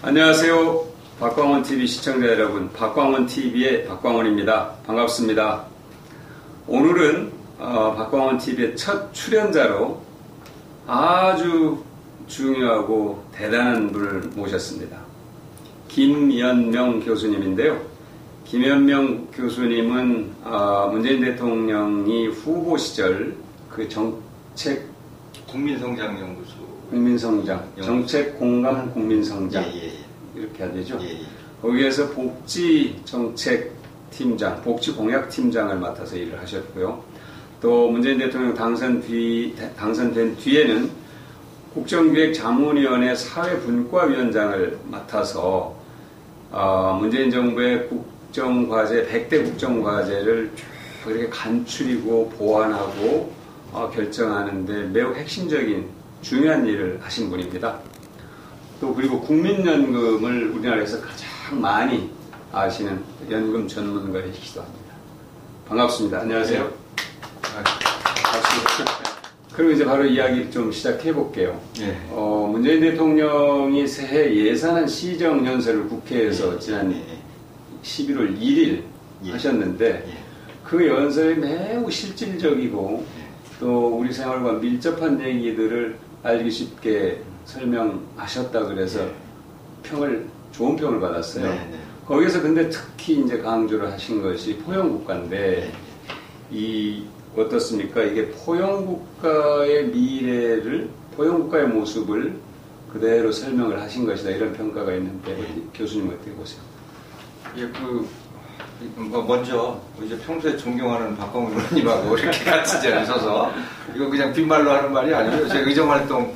안녕하세요. 박광원TV 시청자 여러분, 박광원TV의 박광원입니다. 반갑습니다. 오늘은 박광원TV의 첫 출연자로 아주 중요하고 대단한 분을 모셨습니다. 김연명 교수님인데요. 김연명 교수님은 문재인 대통령이 후보 시절 그 정책 국민성장연구소 국민성장, 정책 공감 국민성장 이렇게 해야 되죠. 거기에서 복지정책팀장, 복지공약팀장을 맡아서 일을 하셨고요. 또 문재인 대통령 당선된 뒤에는 국정기획자문위원회 사회분과위원장을 맡아서 문재인 정부의 국정과제, 100대 국정과제를 쭉 이렇게 간추리고 보완하고 결정하는 데 매우 핵심적인 중요한 일을 하신 분입니다. 또 그리고 국민연금을 우리나라에서 가장 많이 아시는 연금 전문가이시기도 합니다. 반갑습니다. 안녕하세요. 네. 그리고 이제 바로 이야기를 좀 시작해 볼게요. 네. 문재인 대통령이 새해 예산안 시정연설을 국회에서 지난 11월 1일 하셨는데 그 연설이 매우 실질적이고 또 우리 생활과 밀접한 얘기들을 알기 쉽게 설명하셨다 그래서 좋은 평을 받았어요. 거기서 근데 특히 이제 강조를 하신 것이 포용국가인데 어떻습니까? 이게 포용국가의 미래를, 포용국가의 모습을 그대로 설명을 하신 것이다 이런 평가가 있는데 교수님 어떻게 보세요? 먼저 이제 평소에 존경하는 박광훈 의원님하고 이렇게 같이 있어서 이거 그냥 빈말로 하는 말이 아니고요. 제가 의정활동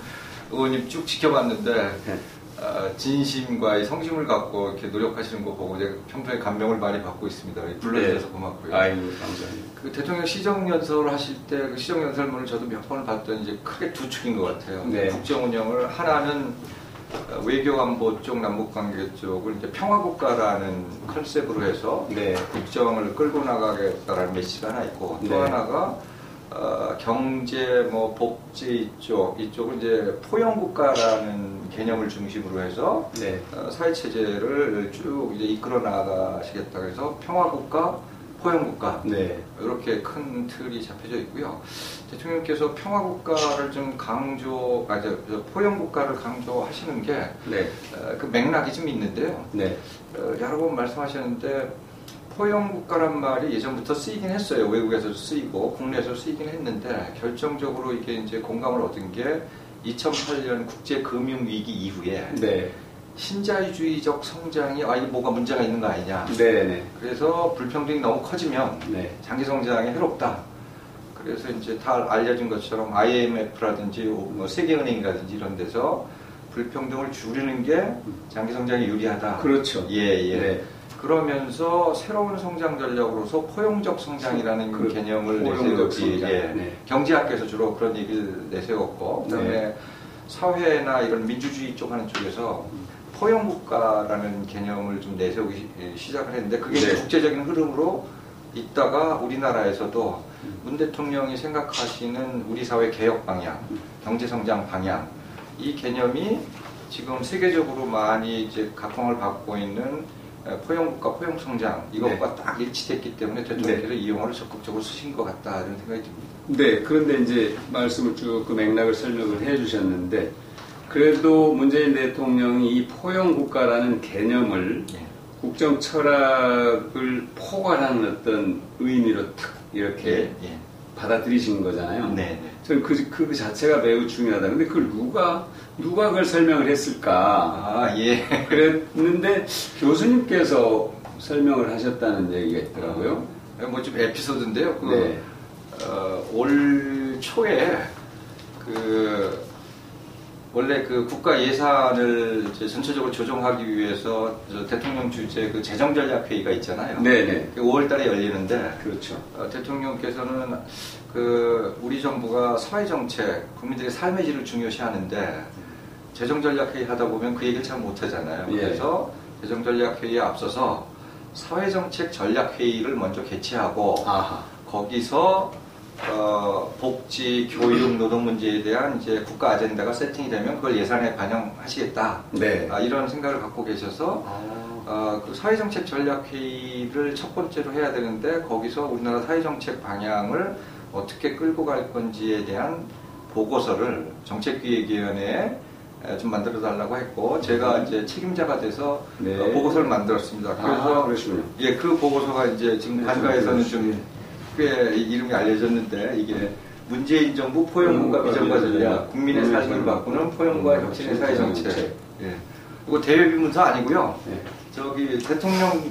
의원님 쭉 지켜봤는데 진심과 성심을 갖고 이렇게 노력하시는 거 보고 제가 평소에 감명을 많이 받고 있습니다. 불러주셔서 고맙고요. 아이고, 감사합니다. 그 대통령 시정연설을 하실 때 그 시정연설문을 저도 몇 번을 봤더니 이제 크게 두 축인 것 같아요. 국정 운영을 하나는 외교 안보 쪽, 남북 관계 쪽을 이제 평화국가라는 컨셉으로 해서 국정을 끌고 나가겠다라는 메시지가 하나 있고 또 하나가 경제, 복지 이쪽은 이제 포용국가라는 개념을 중심으로 해서 사회체제를 쭉 이제 이끌어 나가시겠다 그래서 평화국가, 포용국가 이렇게 큰 틀이 잡혀져 있고요. 대통령께서 평화국가를 좀 포용국가를 강조하시는 게 그 맥락이 좀 있는데요. 여러 번 말씀하셨는데 포용국가란 말이 예전부터 쓰이긴 했어요. 외국에서도 쓰이고 국내에서 쓰이긴 했는데 결정적으로 이게 이제 공감을 얻은 게 2008년 국제금융위기 이후에 신자유주의적 성장이 이게 뭐가 문제가 있는 거 아니냐. 그래서 불평등이 너무 커지면 장기 성장이 해롭다. 그래서 이제 다 알려진 것처럼 IMF라든지 세계은행이라든지 이런 데서 불평등을 줄이는 게 장기 성장에 유리하다. 그렇죠. 그러면서 새로운 성장 전략으로서 포용적 성장이라는 개념을 내세우고 경제학에서 주로 그런 얘기를 내세웠고 그다음에 사회나 이런 민주주의 쪽 하는 쪽에서 포용국가라는 개념을 좀 내세우기 시작을 했는데 그게 국제적인 흐름으로 있다가 우리나라에서도 문 대통령이 생각하시는 우리 사회 개혁 방향, 경제 성장 방향 이 개념이 지금 세계적으로 많이 이제 각광을 받고 있는 포용국가, 포용성장 이것과 딱 일치됐기 때문에 대통령께서 이 용어를 적극적으로 쓰신 것 같다 이런 생각이 듭니다. 그런데 이제 말씀을 쭉 그 맥락을 설명을 해주셨는데 그래도 문재인 대통령이 이 포용국가라는 개념을 국정 철학을 포괄하는 어떤 의미로 탁 이렇게 받아들이신 거잖아요. 저는 그 자체가 매우 중요하다. 근데 그걸 누가 그걸 설명을 했을까? 그랬는데 교수님께서 설명을 하셨다는 얘기가 있더라고요. 좀 에피소드인데요. 올 초에 원래 그 국가 예산을 이제 전체적으로 조정하기 위해서 대통령 주재 그 재정전략회의가 있잖아요. 5월달에 열리는데, 대통령께서는 우리 정부가 사회정책, 국민들의 삶의 질을 중요시하는데 재정전략회의 하다 보면 그 얘기를 잘 못하잖아요. 그래서 재정전략회의에 앞서서 사회정책 전략회의를 먼저 개최하고 거기서 복지, 교육, 노동 문제에 대한 이제 국가 아젠다가 세팅이 되면 그걸 예산에 반영하시겠다. 네. 이런 생각을 갖고 계셔서 그 사회정책 전략회의를 첫 번째로 해야 되는데 거기서 우리나라 사회정책 방향을 어떻게 끌고 갈 건지에 대한 보고서를 정책기획위원회에 좀 만들어 달라고 했고 제가 이제 책임자가 돼서 네. 보고서를 만들었습니다. 그래서 그러시군요. 예, 그 보고서가 이제 지금 단가에서는 좀 꽤 이름이 알려졌는데 이게 문재인 정부 포용과 비전과 전략, 국민의 삶을 바꾸는 포용과 혁신의 사회정책. 예. 이거 대외비 문서 아니고요. 네. 저기 대통령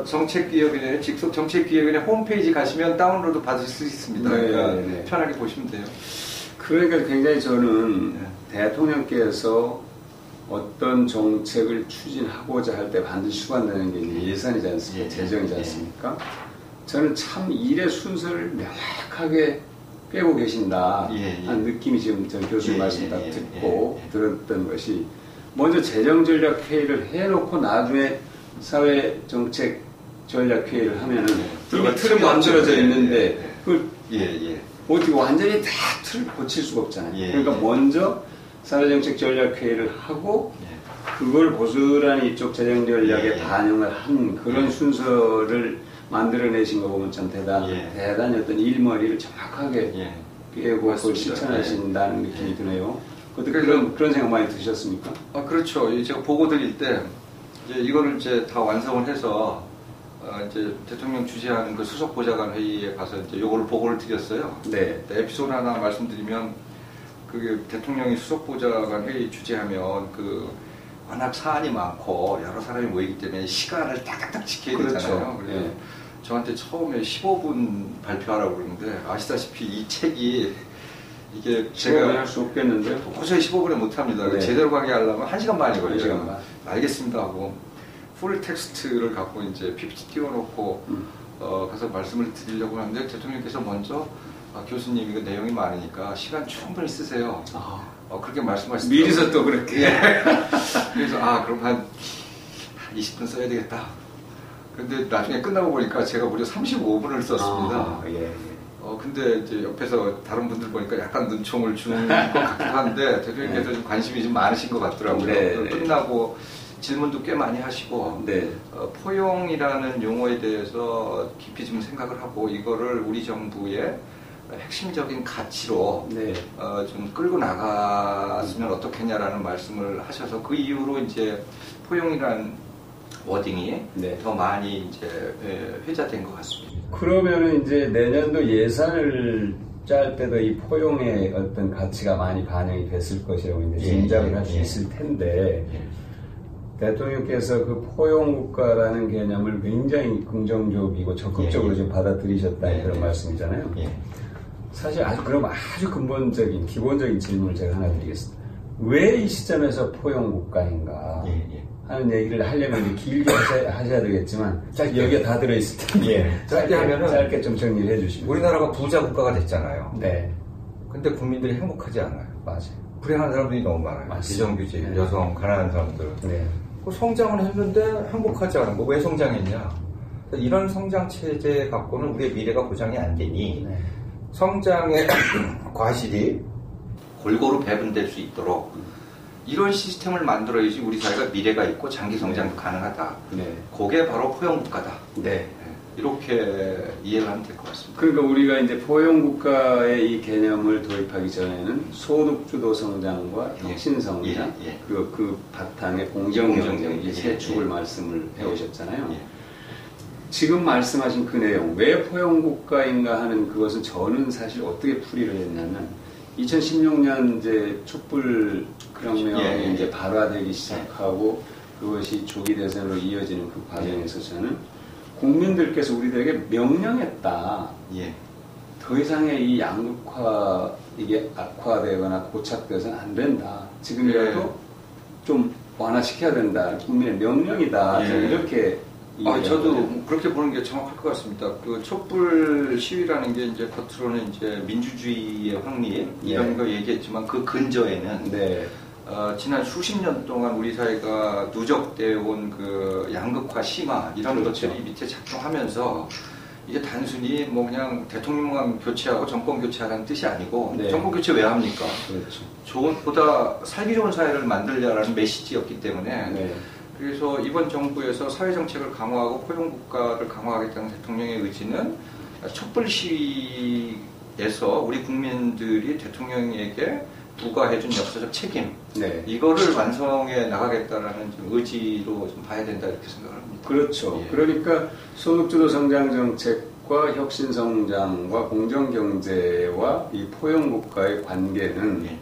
정책기획위원회 직속 정책기획위원회 홈페이지 가시면 다운로드 받으실 수 있습니다. 네, 그러니까 네. 편하게 보시면 돼요. 그러니까 굉장히 저는 대통령께서 어떤 정책을 추진하고자 할 때 반드시 수반되는 게 이제 예산이지 않습니까? 재정이지 않습니까? 저는 참 일의 순서를 명확하게 꿰고 계신다 하는 느낌이 지금 전 교수님 말씀 딱 듣고 들었던 것이 먼저 재정전략회의를 해놓고 나중에 사회정책전략회의를 하면은 이미 틀은 만들어져 있는데 그걸 어떻게 완전히 다 틀을 고칠 수가 없잖아요. 그러니까 먼저 사회정책전략회의를 하고 그걸 고스란히 이쪽 재정전략에 반영을 한 그런 순서를 만들어내신 거 보면 참 대단히 어떤 일머리를 정확하게 깨고 그걸 실천하신다는 느낌이 드네요. 그런 생각 많이 드셨습니까? 그렇죠. 제가 보고 드릴 때 이제 이거를 이제 다 완성을 해서 이제 대통령 주재하는 그 수석보좌관 회의에 가서 이제 요거를 보고를 드렸어요. 네. 에피소드 하나 말씀드리면 그 대통령이 수석보좌관 회의 주재하면 그 워낙 사안이 많고 여러 사람이 모이기 때문에 시간을 딱딱딱 지켜야 되잖아요. 그래서 저한테 처음에 15분 발표하라고 그러는데 아시다시피 이 책이 이게 제가 할 수 없겠는데 도저히 15분에 못합니다. 제대로 강의하려면 1시간 반이 걸려요. 1시간 반. 알겠습니다 하고 풀 텍스트를 갖고 이제 PPT 띄워놓고 가서 말씀을 드리려고 하는데 대통령께서 먼저 교수님 이거 내용이 많으니까 시간 충분히 쓰세요. 그렇게 말씀하시더라고요. 미리서 또 그렇게. 그래서 그럼 한 20분 써야 되겠다. 근데 나중에 끝나고 보니까 제가 무려 35분을 썼습니다. 근데 이제 옆에서 다른 분들 보니까 약간 눈총을 주는 것 같기도 한데 대통령께서 좀 관심이 좀 많으신 것 같더라고요. 끝나고 질문도 꽤 많이 하시고 포용이라는 용어에 대해서 깊이 좀 생각을 하고 이거를 우리 정부의 핵심적인 가치로 좀 끌고 나갔으면 어떻겠냐라는 말씀을 하셔서 그 이후로 이제 포용이라는 워딩이 더 많이 이제 회자된 것 같습니다. 그러면은 이제 내년도 예산을 짤 때도 이 포용의 어떤 가치가 많이 반영이 됐을 것이라고 이제 짐작을 할 수 있을 텐데 대통령께서 그 포용국가라는 개념을 굉장히 긍정적이고 적극적으로 좀 받아들이셨다는 그런 말씀이잖아요. 사실 그럼 아주 근본적인 기본적인 질문을 제가 하나 드리겠습니다. 왜 이 시점에서 포용국가인가 하는 얘기를 하려면 이제 길게 하셔야 되겠지만 여기에 다 들어있을 텐데 짧게 하면은 짧게 좀 정리를 해주시면. 우리나라가 부자 국가가 됐잖아요. 네. 근데 국민들이 행복하지 않아요. 맞아요. 불행한 사람들이 너무 많아요. 비정규직, 여성, 가난한 사람들. 그 성장을 했는데 행복하지 않은 거. 왜 성장했냐? 이런 성장 체제 갖고는 우리의 미래가 보장이 안 되니 성장의 과실이 골고루 배분될 수 있도록 이런 시스템을 만들어야지 우리 사회가 미래가 있고 장기 성장도 가능하다. 그게 바로 포용국가다. 이렇게 이해를 하면 될 것 같습니다. 그러니까 우리가 이제 포용국가의 이 개념을 도입하기 전에는 소득주도 성장과 혁신성장, 그 바탕에 공정경제 이 세 축을 말씀을 해오셨잖아요. 지금 말씀하신 그 내용, 왜 포용국가인가 하는 그것은 저는 사실 어떻게 풀이를 했냐면 2016년 이제 촛불 혁명이 이제 발화되기 시작하고 그것이 조기 대선으로 이어지는 그 과정에서 저는 국민들께서 우리들에게 명령했다. 더 이상의 이 양극화 이게 악화되거나 고착돼서는 안 된다. 지금이라도 좀 완화시켜야 된다. 국민의 명령이다. 이렇게 저도 그렇게 보는 게 정확할 것 같습니다. 그 촛불 시위라는 게 이제 겉으로는 이제 민주주의의 확립 이런 거 얘기했지만 그 근저에는 지난 수십 년 동안 우리 사회가 누적되어 온 그 양극화 심화 이런 것들이 밑에 작동하면서 이게 단순히 뭐 그냥 대통령만 교체하고 정권 교체하라는 뜻이 아니고 네. 정권 교체 왜 합니까? 그렇죠. 보다 살기 좋은 사회를 만들자라는 메시지였기 때문에 네. 그래서 이번 정부에서 사회정책을 강화하고 포용국가를 강화하겠다는 대통령의 의지는 촛불 시위에서 우리 국민들이 대통령에게 부과해준 역사적 책임 네. 이거를 완성해 나가겠다라는 좀 의지로 좀 봐야 된다 이렇게 생각을 합니다. 그렇죠. 예. 그러니까 소득주도 성장 정책과 혁신 성장과 공정 경제와 이 포용 국가의 관계는 예.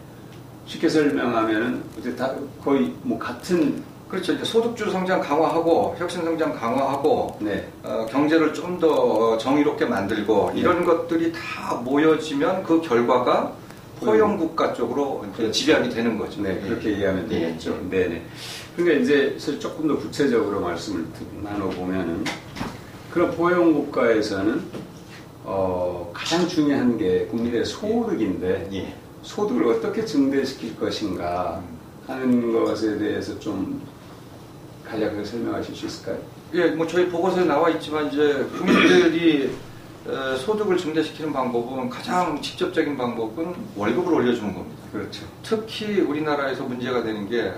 쉽게 설명하면은 이제 다 거의 뭐 같은 그렇죠. 이제 소득주도 성장 강화하고 혁신 성장 강화하고 네. 경제를 좀 더 정의롭게 만들고 이런 것들이 다 모여지면 그 결과가 포용 국가 쪽으로 그렇죠. 지배하게 되는 거죠. 네, 그렇게 이해하면 되겠죠. 네, 네. 그러니까 이제 조금 더 구체적으로 말씀을 나눠보면은 그런 포용 국가에서는 가장 중요한 게 국민의 소득인데 예. 소득을 어떻게 증대시킬 것인가 하는 것에 대해서 좀 간략하게 설명하실 수 있을까요? 예, 뭐 저희 보고서에 나와 있지만 이제 국민들이 소득을 증대시키는 방법은 가장 직접적인 방법은 월급을 올려주는 겁니다. 그렇죠. 특히 우리나라에서 문제가 되는 게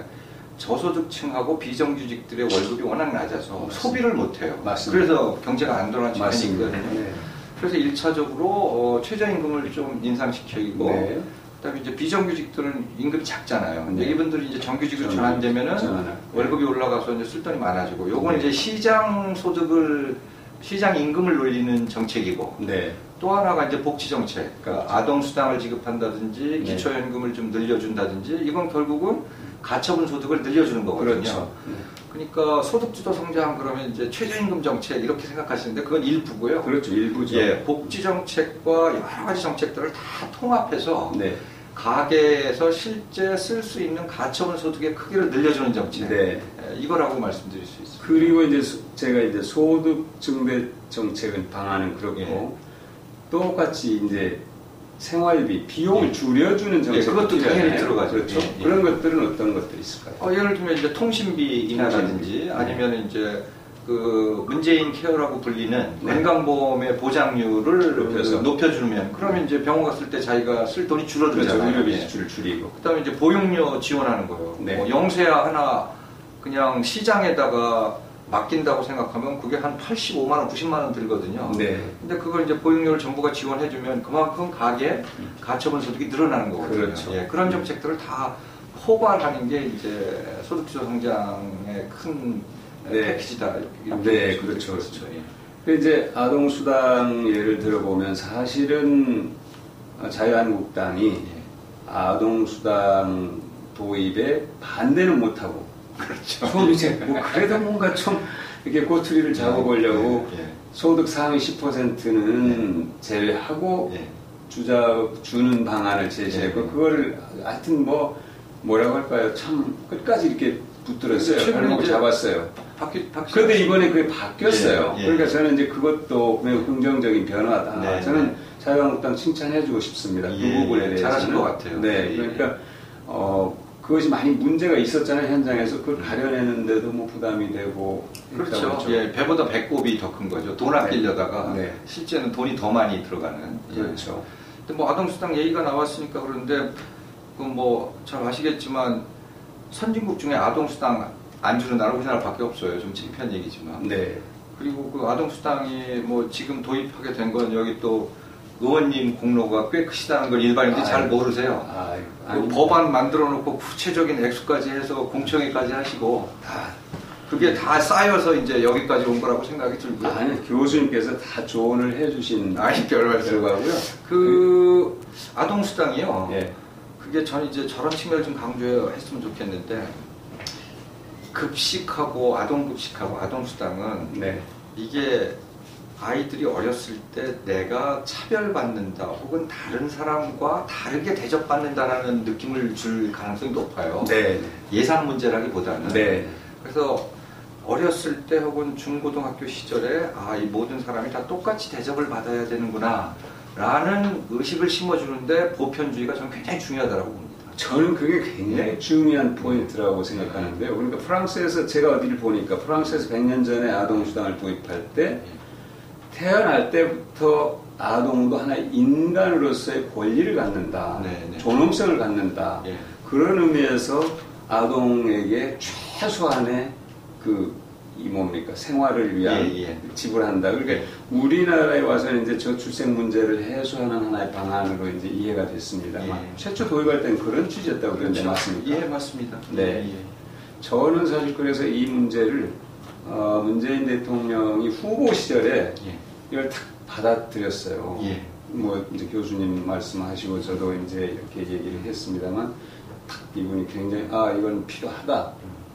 저소득층하고 비정규직들의 월급이 워낙 낮아서 맞습니다. 소비를 못해요. 맞습니다. 그래서 경제가 안 돌아가는 측면이 있거든요. 네. 그래서 1차적으로 최저임금을 좀 인상시키고 네. 그다음에 이제 비정규직들은 임금이 작잖아요. 근데 네. 이분들이 이제 정규직으로 전환되면은 월급이 올라가서 이제 쓸 돈이 많아지고 요건 이제 시장 소득을 시장 임금을 놀리는 정책이고 네. 또 하나가 이제 복지 정책, 그러니까 아동 수당을 지급한다든지 네. 기초연금을 좀 늘려준다든지 이건 결국은 가처분 소득을 늘려주는 거거든요. 그렇죠. 네. 그러니까 소득주도 성장 그러면 이제 최저임금 정책 이렇게 생각하시는데 그건 일부고요. 그렇죠. 일부죠. 예, 복지 정책과 여러 가지 정책들을 다 통합해서 네. 가계에서 실제 쓸 수 있는 가처분 소득의 크기를 늘려주는 정책. 네. 이거라고 말씀드릴 수 있습니다. 그리고 이제 제가 이제 소득 증대 정책은 방안은 그렇고 예. 똑같이 이제 생활비 비용을 줄여주는 정책 그것도 당연히 들어가죠. 그렇죠. 예. 그런 것들은 어떤 것들이 있을까요? 예를 들면 이제 통신비 인하라든지 아니면 이제 그 문재인 케어라고 불리는 건강보험의 보장률을 높여주면 그러면 이제 병원 갔을 때 자기가 쓸 돈이 줄어들잖아요. 그렇죠. 의료비 지출을 줄이고. 그다음에 이제 보육료 지원하는 거예요. 네. 뭐 영세아 하나 그냥 시장에다가 맡긴다고 생각하면 그게 한 85만 원, 90만 원 들거든요. 네. 근데 그걸 이제 보육료를 정부가 지원해주면 그만큼 가계 가처분 소득이 늘어나는 거거든요. 그렇죠. 예, 그런 정책들을 다 포괄하는 게 이제 소득주도 성장의 큰 패키지다. 네, 그렇죠. 그렇죠. 예. 이제 아동수당 예를 들어보면 사실은 자유한국당이 아동수당 도입에 반대는 못하고 그렇죠. 좀 이제 뭐 그래도 뭔가 좀 이렇게 꼬투리를 잡아보려고 소득 상위 10%는 제외하고 주는 방안을 제시했고 그거를 하여튼 뭐라고 할까요? 참 끝까지 이렇게 붙들었어요. 발목을 잡았어요. 그런데 이번에 그게 바뀌었어요. 그러니까 저는 이제 그것도 매우 긍정적인 변화다. 저는 자유한국당 칭찬해주고 싶습니다. 그 부분에 대해서 잘하신 것 같아요. 네, 그러니까 그것이 많이 문제가 있었잖아요. 현장에서 그걸 가려내는데도 뭐 부담이 되고. 그렇죠. 예, 배보다 배꼽이 더 큰 거죠. 돈 아끼려다가 실제는 돈이 더 많이 들어가는. 그렇죠. 근데 뭐 아동수당 얘기가 나왔으니까 그런데 그 뭐 잘 아시겠지만 선진국 중에 아동수당 안 주는 나라 우리나라밖에 없어요. 좀 창피한 얘기지만. 네. 그리고 그 아동수당이 뭐 지금 도입하게 된 건 여기 또 의원님 공로가 꽤 크시다는 걸 일반인들이 잘 모르세요. 법안 만들어 놓고 구체적인 액수까지 해서 공청회까지 하시고 그게 다 쌓여서 이제 여기까지 온 거라고 생각이 들고요. 아니, 교수님께서 다 조언을 해주신 결과고요. 그 아동수당이요. 그게 전 이제 저런 측면을 좀 강조했으면 좋겠는데 급식하고 아동급식하고 아동수당은 이게 아이들이 어렸을 때 내가 차별받는다 혹은 다른 사람과 다르게 대접받는다라는 느낌을 줄 가능성이 높아요. 예산 문제라기보다는. 그래서 어렸을 때 혹은 중고등학교 시절에 이 모든 사람이 다 똑같이 대접을 받아야 되는구나 라는 의식을 심어주는데 보편주의가 저는 굉장히 중요하다고 봅니다. 저는 그게 굉장히 중요한 포인트라고 생각하는데요. 그러니까 프랑스에서 제가 어디를 보니까 프랑스에서 100년 전에 아동수당을 도입할 때 태어날 때부터 아동도 하나의 인간으로서의 권리를 갖는다, 네. 존엄성을 갖는다. 예. 그런 의미에서 아동에게 최소한의 생활을 위한 지불한다. 그러니까 우리나라에 와서는 이제 저출생 문제를 해소하는 하나의 방안으로 이제 이해가 됐습니다만 최초 도입할 때는 그런 취지였다고 그러는데 맞습니까? 예, 맞습니다. 네. 저는 사실 그래서 이 문제를 문재인 대통령이 후보 시절에 이걸 탁 받아들였어요. 뭐 이제 교수님 말씀하시고 저도 이제 이렇게 얘기를 했습니다만 이분이 굉장히 이건 필요하다.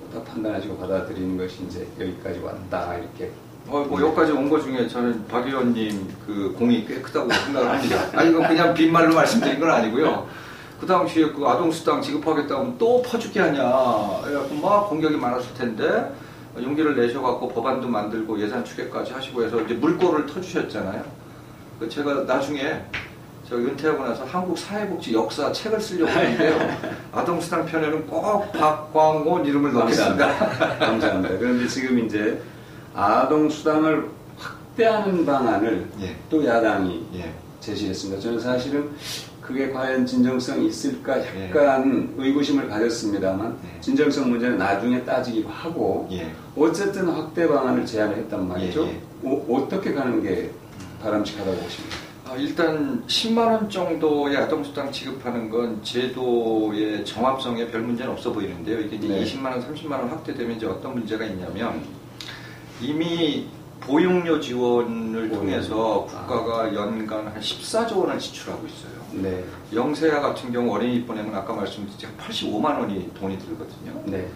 다 판단하시고 받아들이는 것이 이제 여기까지 왔다 이렇게. 뭐 여기까지 온 것 중에 저는 박 의원님 그 공이 꽤 크다고 생각을 합니다. 아니 이건 그냥 빈말로 말씀드린 건 아니고요. 그 당시에 그 아동수당 지급하겠다고 또 퍼주기 하냐, 막 공격이 많았을 텐데 용기를 내셔갖고 법안도 만들고 예산 추계까지 하시고 해서 이제 물꼬를 터주셨잖아요. 제가 나중에 저 은퇴하고 나서 한국 사회복지 역사 책을 쓰려고 하는데요. 아동수당 편에는 꼭 박광온 이름을 넣겠습니다. 감사합니다. 그런데 지금 이제 아동수당을 확대하는 방안을 또 야당이 제시했습니다. 저는 사실은 그게 과연 진정성이 있을까 약간 의구심을 가졌습니다만 진정성 문제는 나중에 따지기로 하고 어쨌든 확대 방안을 제안을 했단 말이죠. 어떻게 가는 게 바람직하다고 보십니까? 일단 10만 원 정도의 아동수당 지급하는 건 제도의 정합성에 별 문제는 없어 보이는데요. 이게 이제 20만 원, 30만 원 확대되면 이제 어떤 문제가 있냐면 이미 보육료 지원을 통해서 국가가 연간 한 14조 원을 지출하고 있어요. 영세아 같은 경우 어린이 보내면 아까 말씀드린 85만 원이 돈이 들거든요.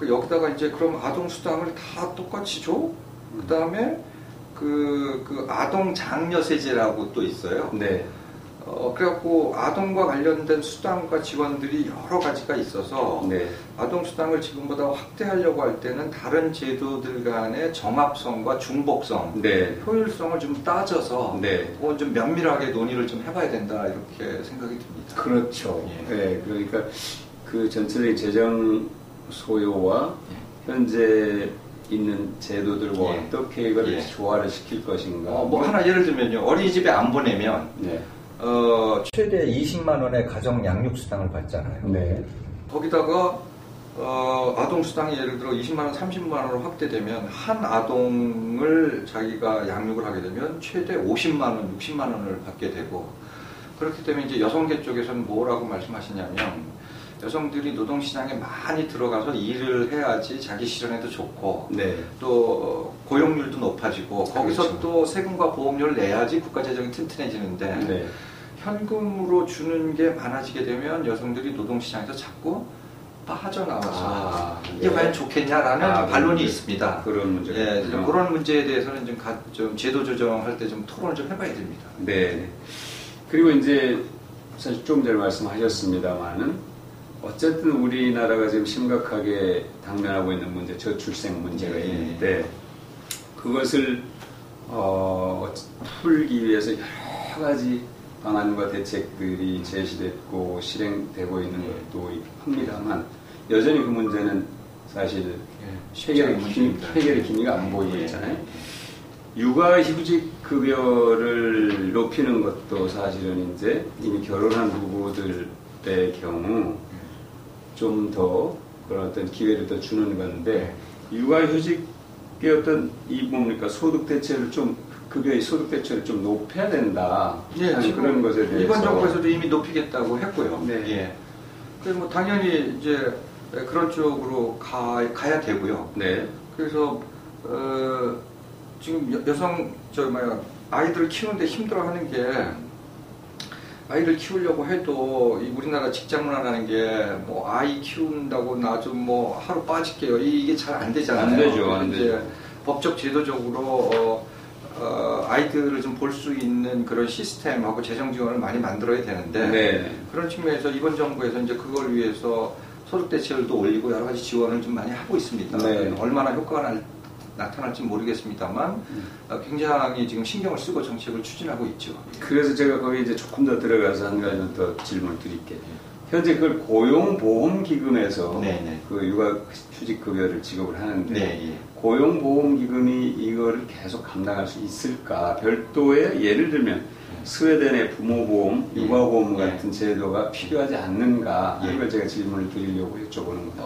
여기다가 이제 그럼 아동수당을 다 똑같이 줘? 그 다음에 그 아동 장려 세제라고 또 있어요. 그래갖고 아동과 관련된 수당과 지원들이 여러 가지가 있어서 아동 수당을 지금보다 확대하려고 할 때는 다른 제도들 간의 정합성과 중복성, 효율성을 좀 따져서 좀 면밀하게 논의를 좀 해봐야 된다 이렇게 생각이 듭니다. 그렇죠. 그러니까 그 전체적인 재정 소요와 현재 있는 제도들과 어떻게 이걸 조화를 시킬 것인가. 뭐 하나 예를 들면요. 어린이집에 안 보내면 최대 20만 원의 가정 양육수당을 받잖아요. 거기다가 아동수당이 예를 들어 20만 원, 30만 원으로 확대되면 한 아동을 자기가 양육을 하게 되면 최대 50만 원, 60만 원을 받게 되고 그렇기 때문에 이제 여성계 쪽에서는 뭐라고 말씀하시냐면 여성들이 노동시장에 많이 들어가서 일을 해야지 자기 실현에도 좋고 또 고용률도 높아지고 거기서 또 세금과 보험료를 내야지 국가재정이 튼튼해지는데 현금으로 주는 게 많아지게 되면 여성들이 노동시장에서 자꾸 빠져나와서 이게 과연 좋겠냐라는 반론이 있습니다. 그런 문제. 그런 문제에 대해서는 좀 제도 조정할 때 좀 토론을 좀 해봐야 됩니다. 그리고 이제 사실 좀 전에 말씀하셨습니다만은 어쨌든 우리나라가 지금 심각하게 당면하고 있는 문제, 저출생 문제가 있는데 그것을 풀기 위해서 여러 가지 방안과 대책들이 제시됐고 실행되고 있는 것도 합니다만 여전히 그 문제는 사실 해결의 기미가 안 보이고 있잖아요. 육아휴직 급여를 높이는 것도 사실은 이제 이미 결혼한 부부들의 경우 좀 더 그런 어떤 기회를 더 주는 건데 육아휴직의 어떤 소득 대체를 좀 급여의 소득 대체를 좀 높여야 된다. 지금 그런 것에 대해서 이번 정부에서도 이미 높이겠다고 했고요. 그래서 뭐 당연히 이제 그런 쪽으로 가야 되고요. 그래서 지금 아이들을 키우는데 힘들어하는 게 아이를 키우려고 해도 이 우리나라 직장 문화라는 게 뭐 아이 키운다고 나 좀 뭐 하루 빠질게요. 이게 잘 안 되잖아요. 안 되죠. 법적 제도적으로 아이들을 좀 볼 수 있는 그런 시스템하고 재정 지원을 많이 만들어야 되는데 그런 측면에서 이번 정부에서 이제 그걸 위해서 소득 대체율도 올리고 여러 가지 지원을 좀 많이 하고 있습니다. 얼마나 효과가 나타날지 모르겠습니다만 굉장히 지금 신경을 쓰고 정책을 추진하고 있죠. 그래서 제가 거기 이제 조금 더 들어가서 한 가지 더 질문을 드릴게요. 현재 그걸 고용보험기금에서 네네. 그 육아휴직급여를 지급을 하는데 네, 예. 고용보험기금이 이거를 계속 감당할 수 있을까? 별도의 예를 들면 스웨덴의 부모보험, 육아보험 같은 제도가 필요하지 않는가? 이걸 제가 질문을 드리려고 여쭤보는 겁니다.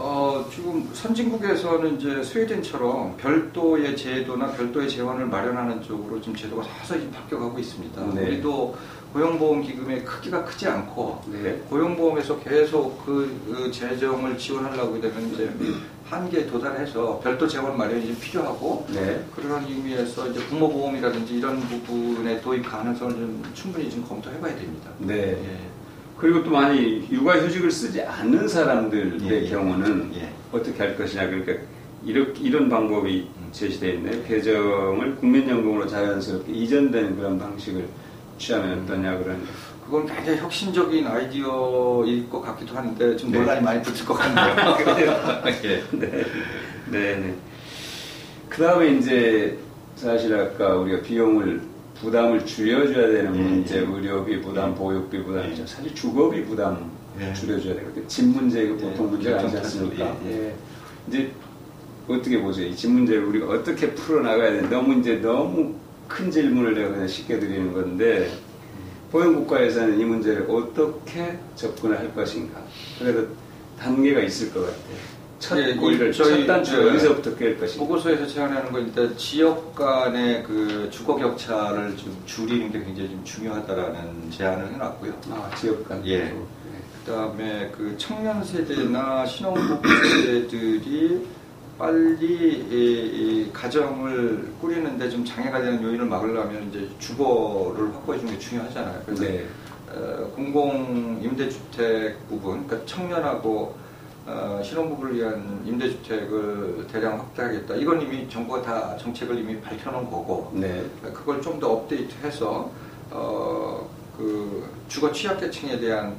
지금 선진국에서는 이제 스웨덴처럼 별도의 제도나 별도의 재원을 마련하는 쪽으로 지금 제도가 서서히 바뀌어가고 있습니다. 네. 우리도 고용보험기금의 크기가 크지 않고 네. 고용보험에서 계속 그 재정을 지원하려고 되면 이제 한계에 도달해서 별도 재원 마련이 좀 필요하고 네. 그런 의미에서 이제 부모보험이라든지 이런 부분의 도입 가능성을 좀 충분히 좀 검토해봐야 됩니다. 네. 예. 그리고 또 많이 육아휴직을 쓰지 않는 사람들의 예. 경우는 예. 어떻게 할 것이냐. 그러니까 이런 방법이 제시되어 있네요. 계정을 국민연금으로 자연스럽게 이전되는 그런 방식을 취하면 어떠냐 그런. 그건 굉장히 혁신적인 아이디어일 것 같기도 한데 좀 네. 논란이 많이 붙을 것 같네요. 예. 네. 네. 그 다음에 이제 사실 아까 우리가 부담을 줄여줘야 되는 문제, 의료비 부담, 보육비 부담이죠. 사실 주거비 부담 줄여줘야 되거든요. 집 문제가 보통 문제가 아니지 않습니까? 예. 이제 어떻게 보세요? 이 집 문제를 우리가 어떻게 풀어나가야 되는지 너무 큰 질문을 내가 그냥 쉽게 드리는 건데 보행국가에서는 이 문제를 어떻게 접근을 할 것인가? 그래도 단계가 있을 것 같아요. 첫 단추를 어디서부터 깰 것인가? 보고서에서 제안하는 건 일단 지역 간의 그 주거 격차를 좀 줄이는 게 굉장히 좀 중요하다라는 제안을 해놨고요. 지역 간. 예. 네. 그다음에 그 청년 세대나 신혼부부 세대들이 빨리 이 가정을 꾸리는데 좀 장애가 되는 요인을 막으려면 이제 주거를 확보해 주는 게 중요하잖아요. 그래서 네. 공공 임대주택 부분, 그러니까 청년하고 신혼부부를 위한 임대주택을 대량 확대하겠다. 이건 이미 정부가 다 정책을 이미 밝혀놓은 거고, 네. 그걸 좀 더 업데이트해서 그 주거 취약계층에 대한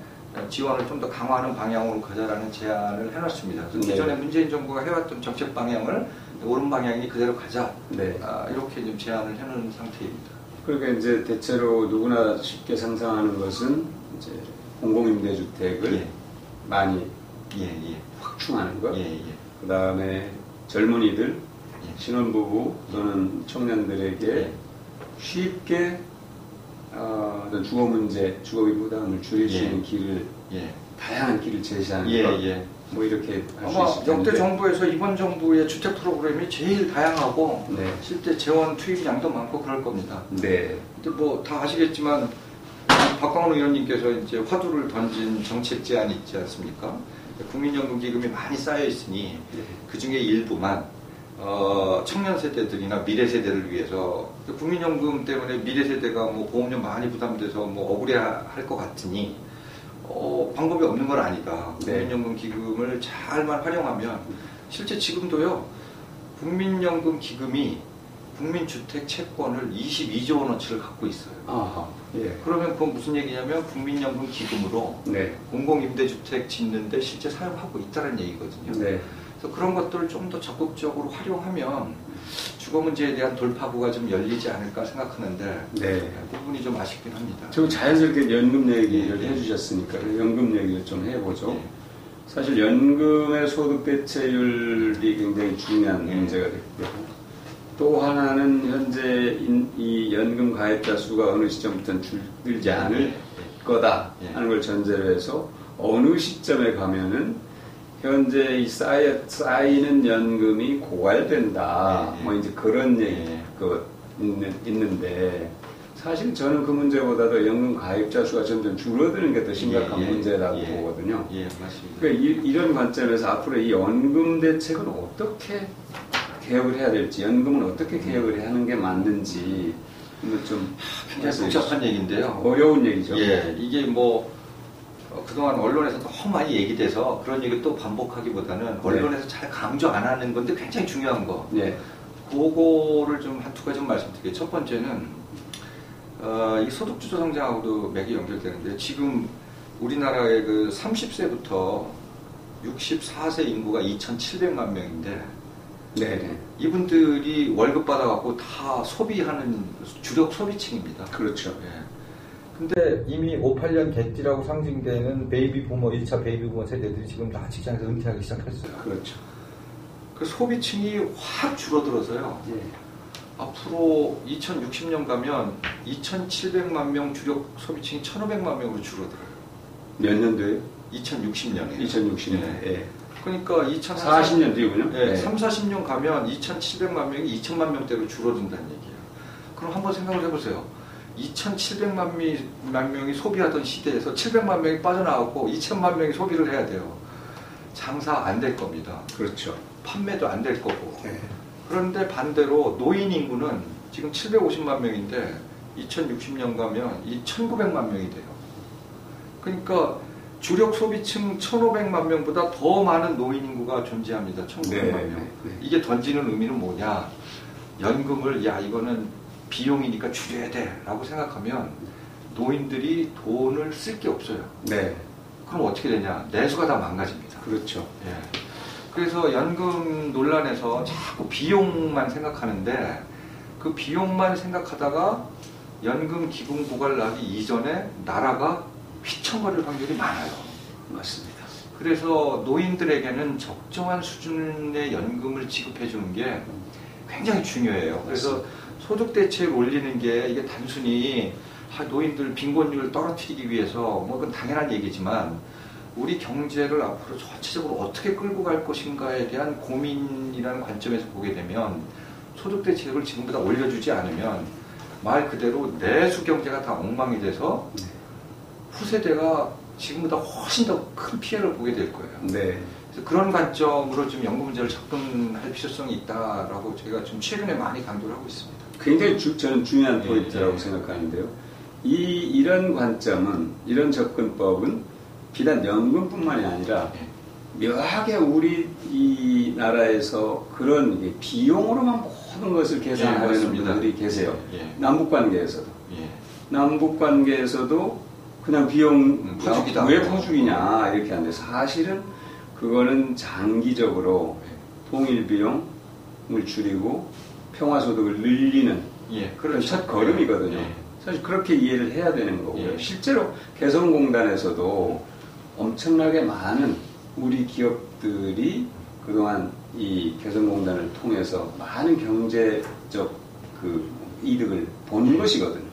지원을 좀 더 강화하는 방향으로 가자라는 제안을 해놨습니다. 그래서 네. 기존에 문재인 정부가 해왔던 정책 방향을 옳은 방향이 그대로 가자. 네. 이렇게 좀 제안을 해놓은 상태입니다. 그러니까 이제 대체로 누구나 쉽게 상상하는 것은 이제 공공임대주택을 많이 확충하는 것. 그 다음에 젊은이들, 신혼부부 또는 청년들에게 쉽게 어떤 주거 문제, 주거비 부담을 줄일 수 있는 길을 다양한 길을 제시하는 것. 뭐 이렇게 할 수 있을 텐데. 역대 정부에서 이번 정부의 주택 프로그램이 제일 다양하고 실제 재원 투입량도 많고 그럴 겁니다. 네. 근데 뭐 다 아시겠지만 박광원 의원님께서 이제 화두를 던진 정책 제안이 있지 않습니까? 국민연금 기금이 많이 쌓여 있으니 그 중에 일부만 청년 세대들이나 미래 세대를 위해서 국민연금 때문에 미래 세대가 뭐 보험료 많이 부담돼서 뭐 억울해할 것 같으니 방법이 없는 건 아니다. 국민연금 기금을 잘만 활용하면 실제 지금도요 국민연금 기금이 국민주택 채권을 22조 원어치를 갖고 있어요. 그러면 그건 무슨 얘기냐면 국민연금 기금으로 공공임대주택 짓는데 실제 사용하고 있다는 얘기거든요. 그래서 그런 것들을 좀 더 적극적으로 활용하면 주거 문제에 대한 돌파구가 좀 열리지 않을까 생각하는데 그 부분이 좀 아쉽긴 합니다. 좀 자연스럽게 연금 얘기를 해주셨으니까 연금 얘기를 좀 해보죠. 사실 연금의 소득 대체율이 굉장히 중요한 문제가 됐고요. 또 하나는 현재 이 연금 가입자 수가 어느 시점부터는 줄지 않을 거다 하는 걸 전제로 해서 어느 시점에 가면은 현재 이 쌓이는 연금이 고갈된다. 뭐 이제 그런 얘기가 있는데 사실 저는 그 문제보다도 연금 가입자 수가 점점 줄어드는 게 더 심각한 문제라고 보거든요. 맞습니다. 그러니까 이런 관점에서 앞으로 이 연금 대책은 어떻게 개혁을 해야 될지, 연금은 어떻게 개혁을 해야 하는 게 맞는지 좀 굉장히 복잡한 얘기인데요. 어려운 얘기죠. 이게 뭐 그동안 언론에서 너무 많이 얘기돼서 그런 얘기를 또 반복하기보다는 언론에서 잘 강조 안 하는 건데 굉장히 중요한 거. 그거를 좀 한두 가지 좀 말씀드릴게요. 첫 번째는 이 소득주도 성장하고도 맥이 연결되는데 지금 우리나라의 그 30세부터 64세 인구가 2,700만 명인데 이분들이 월급 받아갖고 다 소비하는 주력 소비층입니다. 그렇죠. 근데 이미 58년 개띠라고 상징되는 베이비 부모, 1차 베이비 부모 세대들이 지금 다 직장에서 은퇴하기 시작했어요. 그렇죠. 그 소비층이 확 줄어들어서요. 예. 앞으로 2060년 가면 2,700만 명 주력 소비층이 1,500만 명으로 줄어들어요. 몇 년도에요? 2060년에. 2060년. 예. 그러니까 40년 뒤군요. 예, 네. 3, 40년 가면 2,700만 명이 2,000만 명대로 줄어든다는 얘기예요. 그럼 한번 생각을 해보세요. 2,700만 명이 소비하던 시대에서 700만 명이 빠져나가고 2,000만 명이 소비를 해야 돼요. 장사 안 될 겁니다. 그렇죠. 판매도 안 될 거고. 네. 그런데 반대로 노인 인구는 지금 750만 명인데 2060년 가면 2,900만 명이 돼요. 그러니까 주력 소비층 1,500만 명보다 더 많은 노인 인구가 존재합니다. 1,900만 명. 네. 이게 던지는 의미는 뭐냐? 연금을 야 이거는 비용이니까 줄여야 돼 라고 생각하면 노인들이 돈을 쓸 게 없어요. 네. 그럼 어떻게 되냐? 내수가 다 망가집니다. 그렇죠. 예. 그래서 연금 논란에서 자꾸 비용만 생각하는데 그 비용만 생각하다가 연금 기금 고갈 나기 이전에 나라가 휘청거릴 확률이 많아요. 맞습니다. 그래서 노인들에게는 적정한 수준의 연금을 지급해 주는 게 굉장히 중요해요. 그래서 소득 대체를 올리는 게 이게 단순히 노인들 빈곤율을 떨어뜨리기 위해서 뭐 그건 당연한 얘기지만 우리 경제를 앞으로 전체적으로 어떻게 끌고 갈 것인가에 대한 고민이라는 관점에서 보게 되면 소득 대체율을 지금보다 올려주지 않으면 말 그대로 내수 경제가 다 엉망이 돼서 후세대가 지금보다 훨씬 더 큰 피해를 보게 될 거예요. 네. 그래서 그런 관점으로 좀 연금 문제를 접근할 필요성이 있다라고 제가 좀 최근에 많이 강조를 하고 있습니다. 굉장히 저는 중요한 포인트라고 생각하는데요. 이런 관점은, 이런 접근법은 비단 연금뿐만이 아니라 묘하게 우리 이 나라에서 그런 비용으로만 모든 것을 계산하려는 분들이 계세요. 남북관계에서도. 남북관계에서도 그냥 비용 퍼주기다. 왜 퍼주기냐 이렇게 하는데 사실은 그거는 장기적으로 통일 비용을 줄이고 평화소득을 늘리는 그런 첫 걸음이거든요. 사실 그렇게 이해를 해야 되는 거고요. 실제로 개성공단에서도 엄청나게 많은 우리 기업들이 그동안 이 개성공단을 통해서 많은 경제적 그 이득을 본 것이거든요.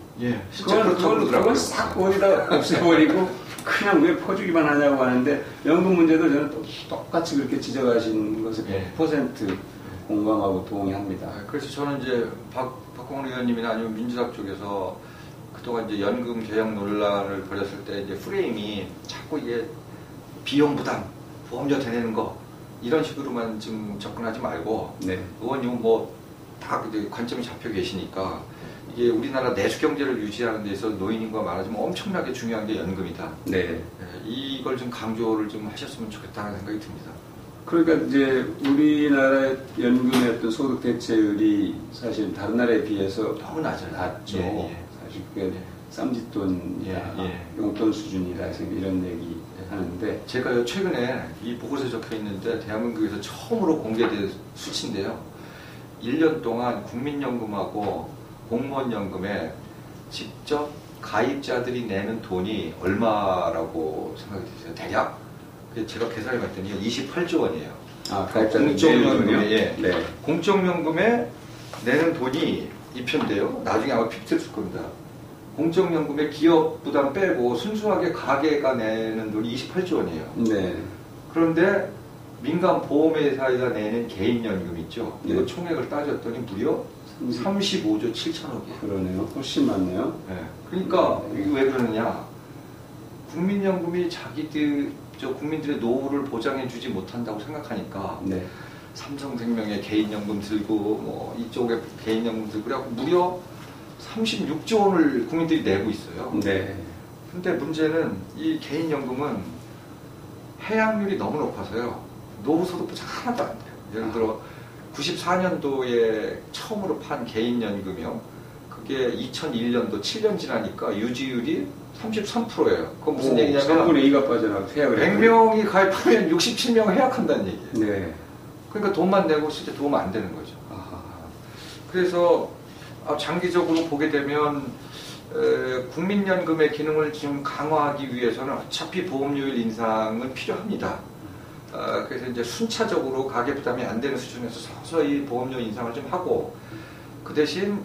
그걸 싹 어디다 없애버리고 그냥 왜 퍼주기만 하냐고 하는데 연금 문제도 저는 똑같이 그렇게 지적하신 것을 100% 공감하고 동의합니다. 그래서 저는 이제 박홍원 의원님이나 아니면 민주당 쪽에서 그동안 이제 연금 개혁 논란을 벌였을 때 이제 프레임이 자꾸 이게 비용 부담, 보험료 대내는 거 이런 식으로만 지금 접근하지 말고 의원님은 뭐 다 관점이 잡혀 계시니까 이게 우리나라 내수 경제를 유지하는 데서 노인인구가 많아지면 엄청나게 중요한 게 연금이다. 이걸 좀 강조를 좀 하셨으면 좋겠다는 생각이 듭니다. 그러니까 이제 우리나라의 연금의 어떤 소득 대체율이 사실 다른 나라에 비해서 너무 낮죠. 사실 그게 쌈짓돈이다, 용돈 수준이다 이런 얘기 하는데 제가 최근에 이 보고서에 적혀 있는데 대한민국에서 처음으로 공개된 수치인데요. 1년 동안 국민연금하고 공무원연금에 직접 가입자들이 내는 돈이 얼마라고 생각이 드세요? 대략? 제가 계산해 봤더니 28조 원이에요. 공적연금에 공적연금에 내는 돈이 이 편인데요. 나중에 아마 픽트를 줄 겁니다. 공적연금에 기업 부담 빼고 순수하게 가게가 내는 돈이 28조 원이에요. 그런데 민간 보험회사가 내는 개인연금 있죠. 이거 총액을 따졌더니 무려 35조 7천억이에요. 그러네요. 훨씬 많네요. 그러니까 이게 왜 그러느냐? 국민연금이 국민들의 노후를 보장해주지 못한다고 생각하니까 삼성생명의 개인연금 들고 뭐 이쪽에 개인연금 들고 그래갖고 무려 36조 원을 국민들이 내고 있어요. 근데 문제는 이 개인연금은 해약률이 너무 높아서요. 노후소득보장 하나도 안 돼요. 예를 들어 94년도에 처음으로 판 개인연금이요. 그게 2001년도 7년 지나니까 유지율이 33%예요. 그건 무슨 얘기냐면 3분의 2가 빠져나가고 100명이 가입하면 67명 해약한다는 얘기예요. 그러니까 돈만 내고 실제 도움 안 되는 거죠. 그래서 장기적으로 보게 되면 국민연금의 기능을 지금 강화하기 위해서는 어차피 보험료율 인상은 필요합니다. 그래서 이제 순차적으로 가계부담이 안 되는 수준에서 서서히 보험료 인상을 좀 하고, 그 대신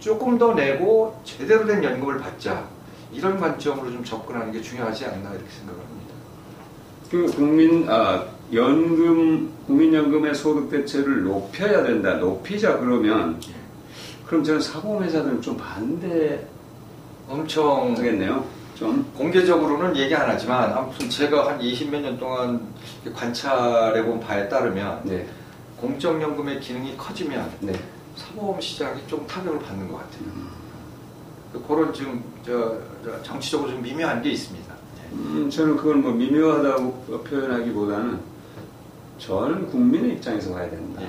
조금 더 내고 제대로 된 연금을 받자, 이런 관점으로 좀 접근하는 게 중요하지 않나 이렇게 생각합니다. 국민연금의 소득 대체를 높여야 된다. 높이자 그러면 그럼 저는 사보험회사들은 좀 반대 엄청 하겠네요. 좀 공개적으로는 얘기 안 하지만 아무튼 제가 한 20몇 년 동안 관찰해본 바에 따르면 네. 공적연금의 기능이 커지면 네. 사보험 시장이 좀 타격을 받는 것 같아요. 그런 지금 정치적으로 좀 미묘한 게 있습니다. 저는 그걸 뭐 미묘하다고 표현하기보다는 전 국민의 입장에서 봐야 된다.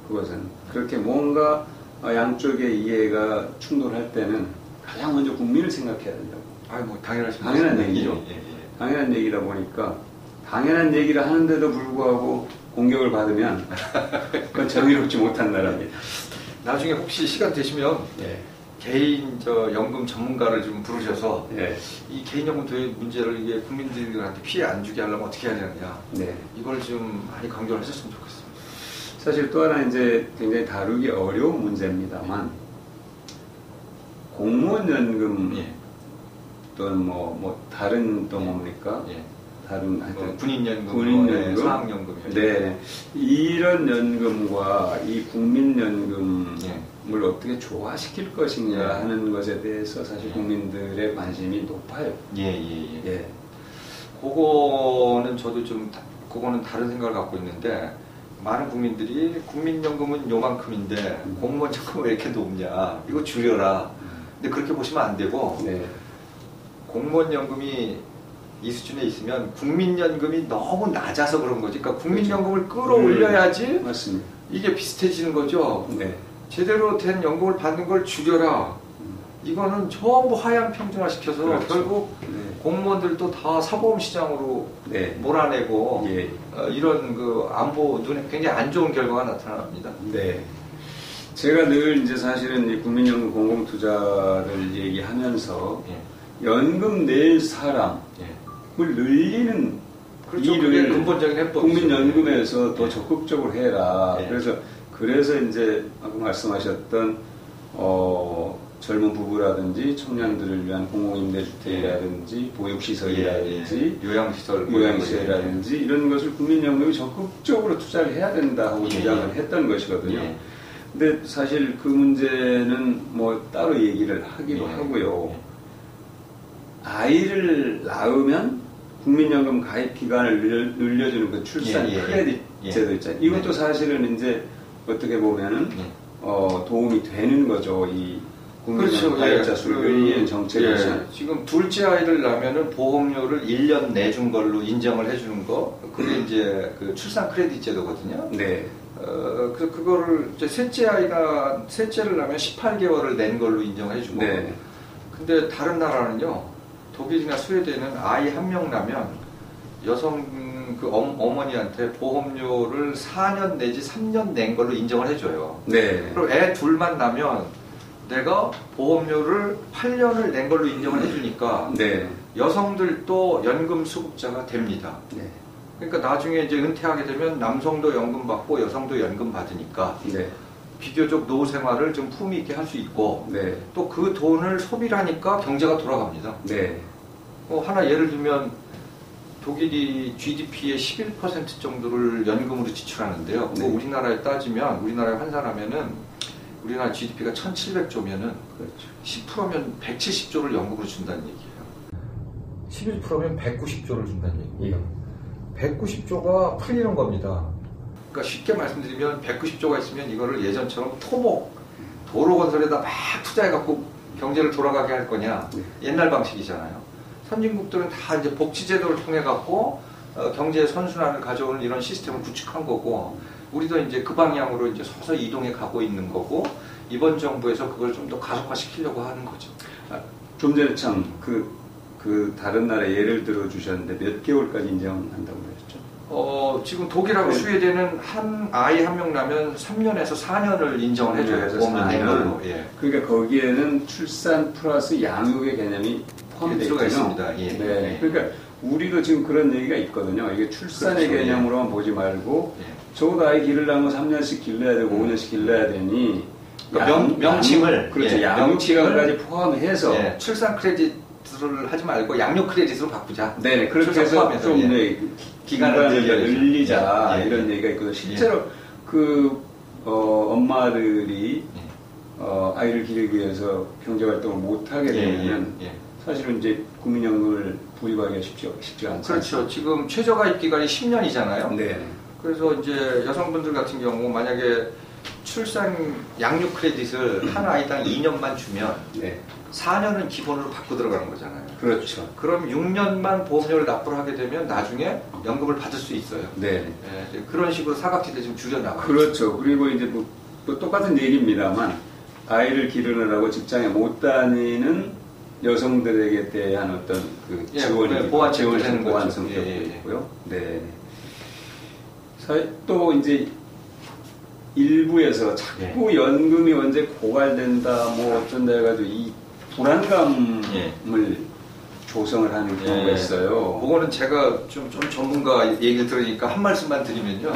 그것은 그렇게 뭔가 양쪽의 이해가 충돌할 때는 가장 먼저 국민을 생각해야 된다고. 당연한 얘기죠. 당연한 얘기다 보니까 당연한 얘기를 하는데도 불구하고 공격을 받으면 그건 정의롭지 못한 나라입니다. 나중에 혹시 시간 되시면 개인 연금 전문가를 좀 부르셔서 이 개인연금 문제를 이게 국민들한테 피해 안 주게 하려면 어떻게 해야 되느냐, 이걸 좀 많이 강조를 하셨으면 좋겠습니다. 사실 또 하나 이제 굉장히 다루기 어려운 문제입니다만 공무원연금 또는 뭐 다른 또 뭡니까? 다른 하여튼 군인연금, 사학연금이요. 네, 이런 연금과 이 국민연금을 어떻게 조화시킬 것인가 하는 것에 대해서 사실 국민들의 관심이 높아요. 그거는 저도 그거는 다른 생각을 갖고 있는데, 많은 국민들이 국민연금은 요만큼인데 공무원연금은 왜 이렇게 높냐, 이거 줄여라. 근데 그렇게 보시면 안 되고, 공무원연금이 이 수준에 있으면 국민연금이 너무 낮아서 그런 거지. 그러니까 국민연금을 끌어올려야지 맞습니다. 이게 비슷해지는 거죠. 제대로 된 연금을 받는 걸 줄여라. 이거는 전부 하향 평준화시켜서 결국 공무원들도 다 사보험 시장으로 몰아내고 이런 안보 눈에 굉장히 안 좋은 결과가 나타납니다. 제가 늘 이제 사실은 이 국민연금 공공투자를 얘기하면서 연금 낼 사람을 늘리는 일을 근본적인 해법이죠. 국민연금에서 더 적극적으로 해라. 그래서 이제 아까 말씀하셨던 젊은 부부라든지 청년들을 위한 공공임대주택이라든지 보육시설이라든지 요양시설이라든지 이런 것을 국민연금이 적극적으로 투자를 해야 된다 하고 주장을 했던 것이거든요. 근데 사실 그 문제는 뭐 따로 얘기를 하기도 하고요. 아이를 낳으면 국민연금 가입 기간을 늘려주는 그 출산 크레딧 제도 있잖아요. 이것도 사실은 이제 어떻게 보면은 도움이 되는 거죠. 이 국민연금 가입자 수를 늘리는 정책이죠. 지금 둘째 아이를 낳으면은 보험료를 1년 내준 걸로 인정을 해주는 거, 그게 이제 그 출산 크레딧 제도거든요. 그래서 그거를 이제 셋째를 낳으면 18개월을 낸 걸로 인정해주고. 근데 다른 나라는요, 독일이나 스웨덴은 아이 한 명 나면 여성 어머니한테 보험료를 4년 내지 3년 낸 걸로 인정을 해줘요. 그리고 애 둘만 나면 내가 보험료를 8년을 낸 걸로 인정을 해주니까 여성들도 연금 수급자가 됩니다. 그러니까 나중에 이제 은퇴하게 되면 남성도 연금 받고 여성도 연금 받으니까 비교적 노후 생활을 좀 품위 있게 할 수 있고, 또 그 돈을 소비를 하니까 경제가 돌아갑니다. 하나 예를 들면 독일이 GDP의 11% 정도를 연금으로 지출하는데요. 우리나라에 따지면, 우리나라에 환산하면은 우리나라 GDP가 1,700조면은 10%면 170조를 연금으로 준다는 얘기예요. 11%면 190조를 준다는 얘기예요. 190조가 풀리는 겁니다. 그러니까 쉽게 말씀드리면 190조가 있으면 이거를 예전처럼 토목, 도로 건설에다 막 투자해갖고 경제를 돌아가게 할 거냐, 옛날 방식이잖아요. 선진국들은 다 이제 복지제도를 통해갖고 경제 선순환을 가져오는 이런 시스템을 구축한 거고, 우리도 이제 그 방향으로 이제 서서히 이동해 가고 있는 거고, 이번 정부에서 그걸 좀 더 가속화시키려고 하는 거죠. 좀 전에 참 그 다른 나라 예를 들어 주셨는데 몇 개월까지 인정한다고 그랬죠? 지금 독일하고 스웨덴은 한 아이 한 명 나면 3년에서 4년을 인정을 해줘요. 보험료. 예. 그러니까 거기에는 출산 플러스 양육의 개념이 포함되어 있습니다. 예. 네. 그러니까 우리도 지금 그런 얘기가 있거든요. 이게 출산의 그렇죠. 개념으로만 보지 말고 적어도 아이 기르려면 3년씩 길러야 되고 5년씩 길러야 되니 명칭을 그렇죠. 양육 기간까지 포함해서 출산 크레딧 를 하지 말고 양육 크레딧으로 바꾸자. 네, 그렇게 해서 좀 기간을 늘리자 이런 얘기가 있거든요. 실제로 엄마들이 아이를 기르기 위해서 경제 활동을 못 하게 되면 사실은 이제 국민연금을 부입하기가 쉽지 않죠. 그렇죠. 지금 최저가입 기간이 10년이잖아요. 네. 그래서 이제 여성분들 같은 경우 만약에 출산 양육 크레딧을 한 아이당 2년만 주면 4년은 기본으로 받고 들어가는 거잖아요. 그렇죠. 그럼 6년만 보험료를 납부를 하게 되면 나중에 연금을 받을 수 있어요. 네. 그런 식으로 사각지대 좀 줄여나가요. 그렇죠. 그리고 이제 또 똑같은 얘기입니다만 아이를 기르느라고 직장에 못 다니는 여성들에게 대한 어떤 지원이 보완성도 있고요. 네. 또 이제 일부에서 자꾸 연금이 언제 고갈된다 뭐 어쩐다 해가지고 이 불안감을 조성을 하는 경우가 있어요. 그거는 제가 좀 전문가 얘기를 들으니까 한 말씀만 드리면요.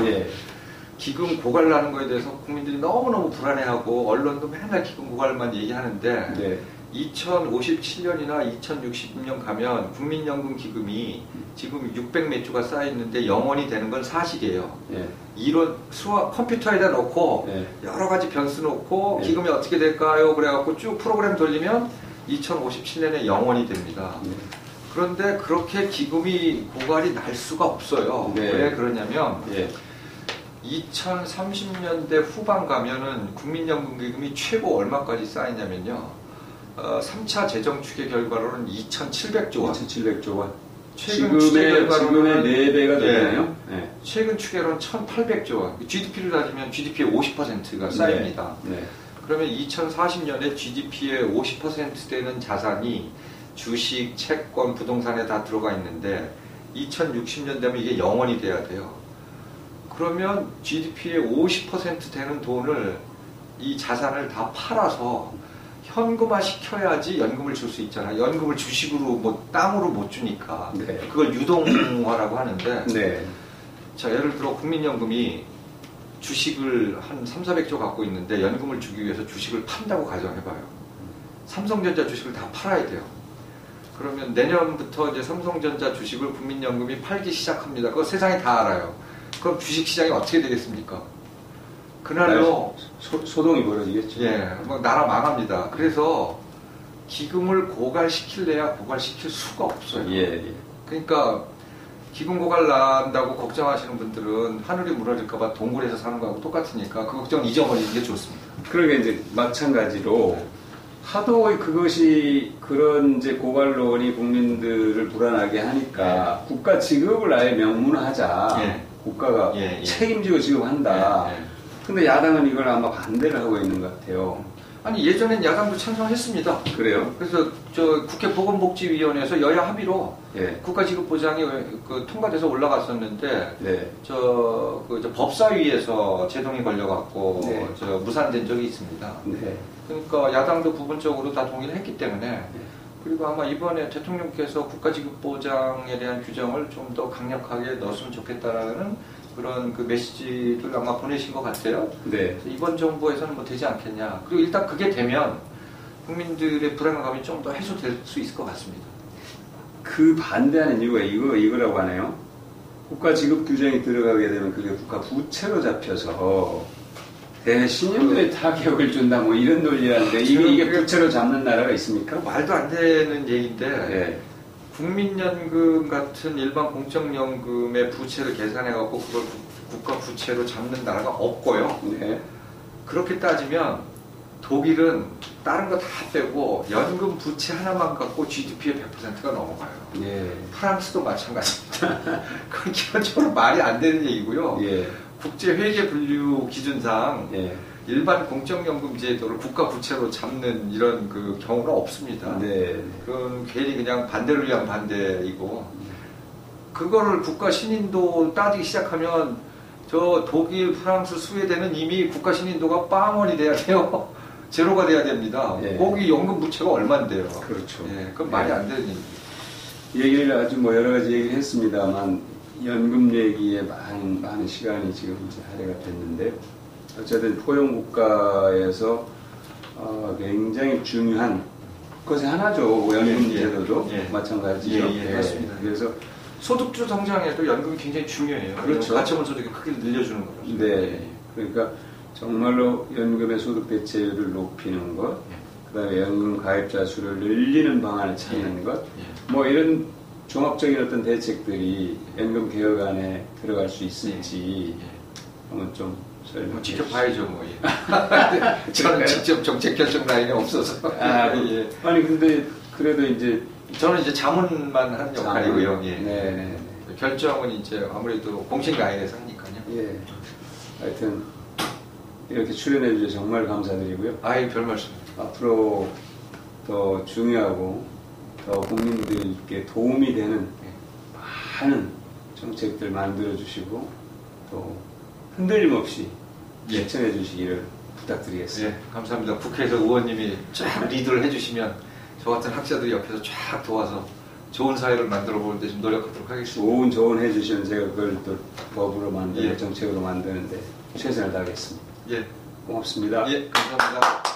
기금 고갈 나는 거에 대해서 국민들이 너무너무 불안해하고 언론도 맨날 기금 고갈만 얘기하는데 2057년이나 2060년 가면 국민연금 기금이 지금 600몇 조가 쌓여있는데 영원히 되는 건 사실이에요. 이론 수학 컴퓨터에다 놓고 여러 가지 변수 놓고 기금이 어떻게 될까요? 그래갖고 쭉 프로그램 돌리면 2057년에 영원히 됩니다. 그런데 그렇게 기금이 고갈이 날 수가 없어요. 왜 그러냐면 2030년대 후반 가면은 국민연금 기금이 최고 얼마까지 쌓이냐면요. 3차 재정 추계 결과로는 2,700조 원. 2,700조 원. 지금의 4배가 되나요? 최근 추계로는 1,800조 원. GDP를 따지면 GDP의 50%가 쌓입니다. 그러면 2040년에 GDP의 50% 되는 자산이 주식, 채권, 부동산에 다 들어가 있는데 2060년 되면 이게 영원이 돼야 돼요. 그러면 GDP의 50% 되는 돈을 이 자산을 다 팔아서 현금화 시켜야지 연금을 줄 수 있잖아요. 연금을 주식으로 뭐 땅으로 못 주니까 그걸 유동화라고 하는데 자 예를 들어 국민연금이 주식을 한 3,400조 갖고 있는데 연금을 주기 위해서 주식을 판다고 가정해봐요. 삼성전자 주식을 다 팔아야 돼요. 그러면 내년부터 이제 삼성전자 주식을 국민연금이 팔기 시작합니다. 그거 세상이 다 알아요. 그럼 주식시장이 어떻게 되겠습니까? 그날로 소동이 벌어지겠죠. 뭐 나라 망합니다. 그래서 기금을 고갈시킬래야 고갈시킬 수가 없어요. 그러니까 기금 고갈 난다고 걱정하시는 분들은 하늘이 무너질까봐 동굴에서 사는 거하고 똑같으니까 그 걱정 잊어버리는 게 좋습니다. 그러게 이제 마찬가지로 하도 그것이 그런 이제 고갈론이 국민들을 불안하게 하니까 국가 지급을 아예 명문화하자. 국가가 책임지고 지급한다. 근데 야당은 이걸 아마 반대를 하고 있는 것 같아요. 아니 예전엔 야당도 찬성했습니다. 그래요? 그래서 저 국회 보건복지위원회에서 여야 합의로 국가지급보장이 통과돼서 올라갔었는데 저 법사위에서 제동이 걸려갖고 무산된 적이 있습니다. 그러니까 야당도 부분적으로 다 동의를 했기 때문에 그리고 아마 이번에 대통령께서 국가지급보장에 대한 규정을 좀 더 강력하게 넣었으면 좋겠다라는 그런 그 메시지를 아마 보내신 것 같아요. 이번 정부에서는 뭐 되지 않겠냐. 그리고 일단 그게 되면 국민들의 불안감이 좀 더 해소될 수 있을 것 같습니다. 그 반대하는 이유가 이거라고 하네요. 국가 지급 규정이 들어가게 되면 그게 국가 부채로 잡혀서 신용도에 타격을 준다 뭐 이런 논리라는데 이게 부채로 잡는 나라가 있습니까? 말도 안 되는 얘기인데 국민연금 같은 일반 공적연금의 부채를 계산해갖고 그걸 국가 부채로 잡는 나라가 없고요. 그렇게 따지면 독일은 다른 거 다 빼고 연금 부채 하나만 갖고 GDP의 100%가 넘어가요. 프랑스도 마찬가지입니다. 그건 기본적으로 말이 안 되는 얘기고요. 국제회계분류 기준상 일반 공적연금 제도를 국가 부채로 잡는 이런 그 경우는 없습니다. 그건 괜히 그냥 반대를 위한 반대이고 그거를 국가 신인도 따지기 시작하면 저 독일, 프랑스, 스웨덴은 이미 국가 신인도가 빵원이 돼야 돼요. 제로가 돼야 됩니다. 예. 거기 연금 부채가 얼마인데요? 그렇죠. 예, 그건 말이 안 되는 얘기를 아주 뭐 여러 가지 얘기를 했습니다만 연금 얘기에 많은 시간이 지금 이제 할애가 됐는데 어쨌든 포용국가에서 굉장히 중요한 것이 하나죠. 연금 제도도 마찬가지죠. 맞습니다. 그래서 소득주 성장에도 연금이 굉장히 중요해요. 그렇죠. 가처분 소득의 크기를 늘려주는 거죠. 네. 그러니까 정말로 연금의 소득 대체율을 높이는 것, 그다음에 연금 가입자 수를 늘리는 방안을 찾는 것, 뭐 이런 종합적인 어떤 대책들이 연금 개혁 안에 들어갈 수 있을지 한번 좀 설명. 지켜봐야죠, 뭐. 저는 직접 정책 결정 라인이 없어서. 아니 근데 그래도 이제 저는 이제 자문만 하는 역할이고요. 네. 결정은 이제 아무래도 공식 라인에서 하니까요. 예. 하여튼 이렇게 출연해 주셔서 정말 감사드리고요. 아이, 별 말씀. 앞으로 더 중요하고 더 국민들께 도움이 되는 많은 정책들 만들어 주시고 또 흔들림 없이 실천해 주시기를 부탁드리겠습니다. 감사합니다. 국회에서 의원님이 쫙 리드를 해주시면 저 같은 학자들이 옆에서 쫙 도와서 좋은 사회를 만들어 보는데 좀 노력하도록 하겠습니다. 좋은 조언 해주시면 제가 그걸 또 법으로 만들고 정책으로 만드는데 최선을 다하겠습니다. 고맙습니다. 감사합니다.